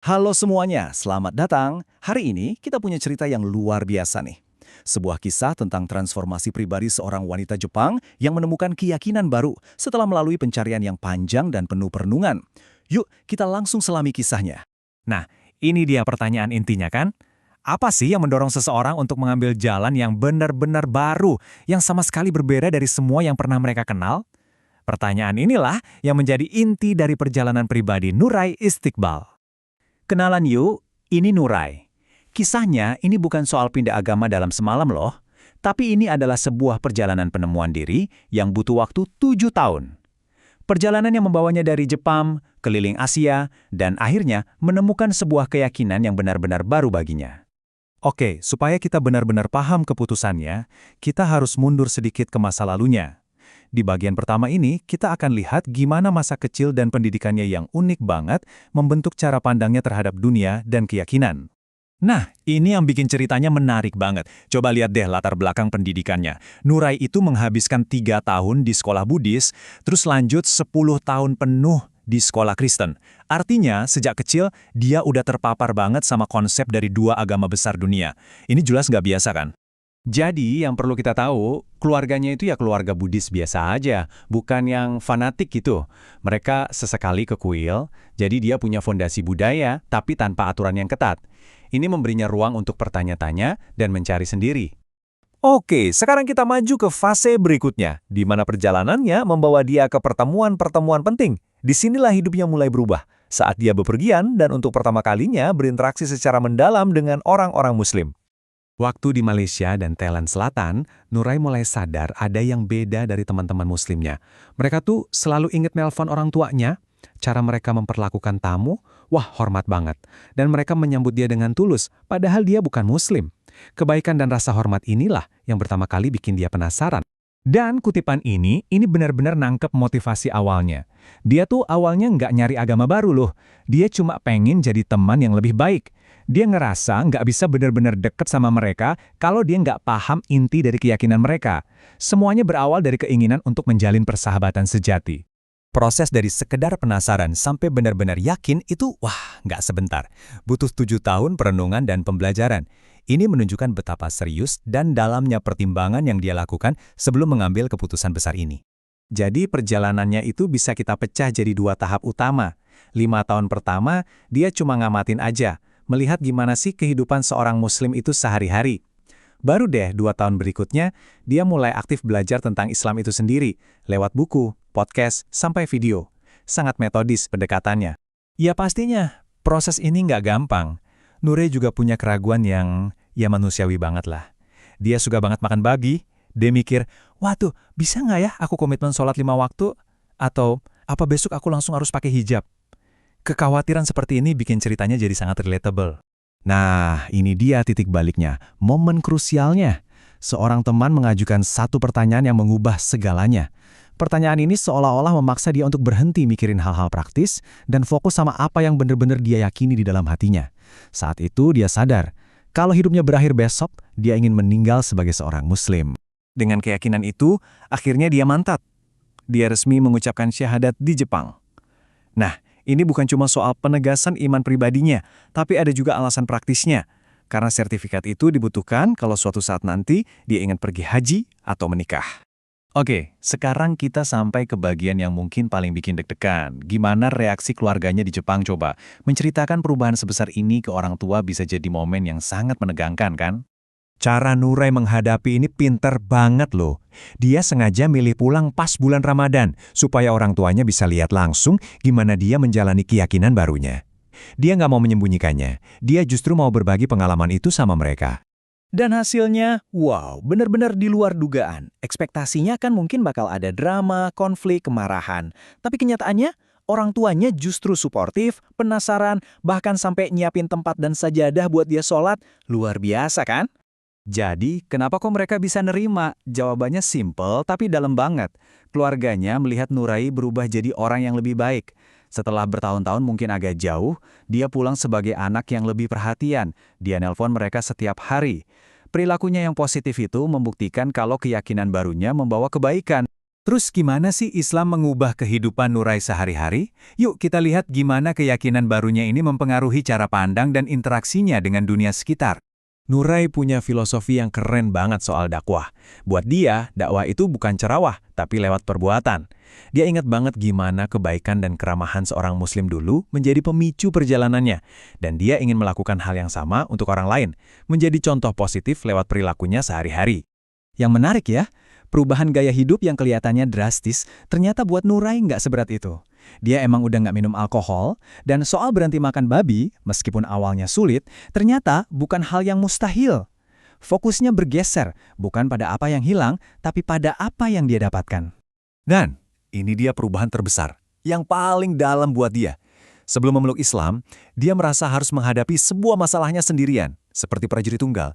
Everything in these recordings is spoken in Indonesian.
Halo semuanya, selamat datang. Hari ini kita punya cerita yang luar biasa nih. Sebuah kisah tentang transformasi pribadi seorang wanita Jepang yang menemukan keyakinan baru setelah melalui pencarian yang panjang dan penuh perenungan. Yuk, kita langsung selami kisahnya. Nah, ini dia pertanyaan intinya kan? Apa sih yang mendorong seseorang untuk mengambil jalan yang benar-benar baru, yang sama sekali berbeda dari semua yang pernah mereka kenal? Pertanyaan inilah yang menjadi inti dari perjalanan pribadi Nurai Istiqbal. Kenalan yuk, ini Nurai. Kisahnya ini bukan soal pindah agama dalam semalam loh, tapi ini adalah sebuah perjalanan penemuan diri yang butuh waktu 7 tahun. Perjalanan yang membawanya dari Jepang, keliling Asia, dan akhirnya menemukan sebuah keyakinan yang benar-benar baru baginya. Oke, supaya kita benar-benar paham keputusannya, kita harus mundur sedikit ke masa lalunya. Di bagian pertama ini, kita akan lihat gimana masa kecil dan pendidikannya yang unik banget membentuk cara pandangnya terhadap dunia dan keyakinan. Nah, ini yang bikin ceritanya menarik banget. Coba lihat deh latar belakang pendidikannya. Nurai itu menghabiskan 3 tahun di sekolah Buddhis, terus lanjut 10 tahun penuh di sekolah Kristen. Artinya, sejak kecil, dia udah terpapar banget sama konsep dari dua agama besar dunia. Ini jelas nggak biasa kan? Jadi yang perlu kita tahu, keluarganya itu ya keluarga Buddhis biasa aja, bukan yang fanatik gitu. Mereka sesekali ke kuil, jadi dia punya fondasi budaya, tapi tanpa aturan yang ketat. Ini memberinya ruang untuk bertanya-tanya dan mencari sendiri. Oke, sekarang kita maju ke fase berikutnya, di mana perjalanannya membawa dia ke pertemuan-pertemuan penting. Disinilah hidupnya mulai berubah, saat dia bepergian dan untuk pertama kalinya berinteraksi secara mendalam dengan orang-orang Muslim. Waktu di Malaysia dan Thailand Selatan, Nurai mulai sadar ada yang beda dari teman-teman Muslimnya. Mereka tuh selalu ingat nelpon orang tuanya, cara mereka memperlakukan tamu, wah hormat banget. Dan mereka menyambut dia dengan tulus, padahal dia bukan Muslim. Kebaikan dan rasa hormat inilah yang pertama kali bikin dia penasaran. Dan kutipan ini benar-benar nangkep motivasi awalnya. Dia tuh awalnya nggak nyari agama baru loh. Dia cuma pengen jadi teman yang lebih baik. Dia ngerasa nggak bisa benar-benar deket sama mereka kalau dia nggak paham inti dari keyakinan mereka. Semuanya berawal dari keinginan untuk menjalin persahabatan sejati. Proses dari sekedar penasaran sampai benar-benar yakin itu, wah, nggak sebentar. Butuh 7 tahun perenungan dan pembelajaran. Ini menunjukkan betapa serius dan dalamnya pertimbangan yang dia lakukan sebelum mengambil keputusan besar ini. Jadi perjalanannya itu bisa kita pecah jadi 2 tahap utama. 5 tahun pertama, dia cuma ngamatin aja, melihat gimana sih kehidupan seorang Muslim itu sehari-hari. Baru deh 2 tahun berikutnya, dia mulai aktif belajar tentang Islam itu sendiri, lewat buku, podcast, sampai video. Sangat metodis pendekatannya. Ya pastinya, proses ini nggak gampang. Nurai juga punya keraguan yang, ya manusiawi banget lah. Dia suka banget makan babi, dia mikir, waduh, bisa nggak ya aku komitmen sholat 5 waktu? Atau, apa besok aku langsung harus pakai hijab? Kekhawatiran seperti ini bikin ceritanya jadi sangat relatable. Nah, ini dia titik baliknya, momen krusialnya. Seorang teman mengajukan satu pertanyaan yang mengubah segalanya. Pertanyaan ini seolah-olah memaksa dia untuk berhenti mikirin hal-hal praktis dan fokus sama apa yang benar-benar dia yakini di dalam hatinya. Saat itu dia sadar, kalau hidupnya berakhir besok, dia ingin meninggal sebagai seorang Muslim. Dengan keyakinan itu, akhirnya dia mantap. Dia resmi mengucapkan syahadat di Jepang. Nah, ini bukan cuma soal penegasan iman pribadinya, tapi ada juga alasan praktisnya. Karena sertifikat itu dibutuhkan kalau suatu saat nanti dia ingin pergi haji atau menikah. Oke, sekarang kita sampai ke bagian yang mungkin paling bikin deg-degan. Gimana reaksi keluarganya di Jepang coba? Menceritakan perubahan sebesar ini ke orang tua bisa jadi momen yang sangat menegangkan kan? Cara Nurai menghadapi ini pinter banget loh. Dia sengaja milih pulang pas bulan Ramadan, supaya orang tuanya bisa lihat langsung gimana dia menjalani keyakinan barunya. Dia nggak mau menyembunyikannya, dia justru mau berbagi pengalaman itu sama mereka. Dan hasilnya, wow, benar-benar di luar dugaan. Ekspektasinya kan mungkin bakal ada drama, konflik, kemarahan. Tapi kenyataannya, orang tuanya justru suportif, penasaran, bahkan sampai nyiapin tempat dan sajadah buat dia sholat. Luar biasa kan? Jadi, kenapa kok mereka bisa nerima? Jawabannya simple tapi dalam banget. Keluarganya melihat Nurai berubah jadi orang yang lebih baik. Setelah bertahun-tahun mungkin agak jauh, dia pulang sebagai anak yang lebih perhatian. Dia nelpon mereka setiap hari. Perilakunya yang positif itu membuktikan kalau keyakinan barunya membawa kebaikan. Terus gimana sih Islam mengubah kehidupan Nurai sehari-hari? Yuk kita lihat gimana keyakinan barunya ini mempengaruhi cara pandang dan interaksinya dengan dunia sekitar. Nurai punya filosofi yang keren banget soal dakwah. Buat dia, dakwah itu bukan cerawah, tapi lewat perbuatan. Dia ingat banget gimana kebaikan dan keramahan seorang muslim dulu menjadi pemicu perjalanannya. Dan dia ingin melakukan hal yang sama untuk orang lain, menjadi contoh positif lewat perilakunya sehari-hari. Yang menarik ya, perubahan gaya hidup yang kelihatannya drastis, ternyata buat Nurai nggak seberat itu. Dia emang udah nggak minum alkohol, dan soal berhenti makan babi, meskipun awalnya sulit, ternyata bukan hal yang mustahil. Fokusnya bergeser, bukan pada apa yang hilang, tapi pada apa yang dia dapatkan. Dan ini dia perubahan terbesar, yang paling dalam buat dia. Sebelum memeluk Islam, dia merasa harus menghadapi sebuah masalahnya sendirian, seperti prajurit tunggal.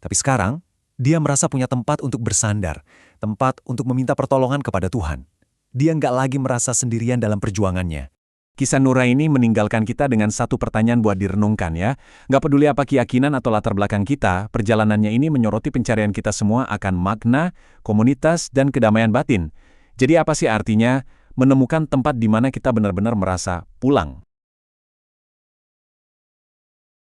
Tapi sekarang, dia merasa punya tempat untuk bersandar, tempat untuk meminta pertolongan kepada Tuhan. Dia nggak lagi merasa sendirian dalam perjuangannya. Kisah Nurai ini meninggalkan kita dengan satu pertanyaan buat direnungkan ya. Nggak peduli apa keyakinan atau latar belakang kita, perjalanannya ini menyoroti pencarian kita semua akan makna, komunitas, dan kedamaian batin. Jadi apa sih artinya menemukan tempat di mana kita benar-benar merasa pulang?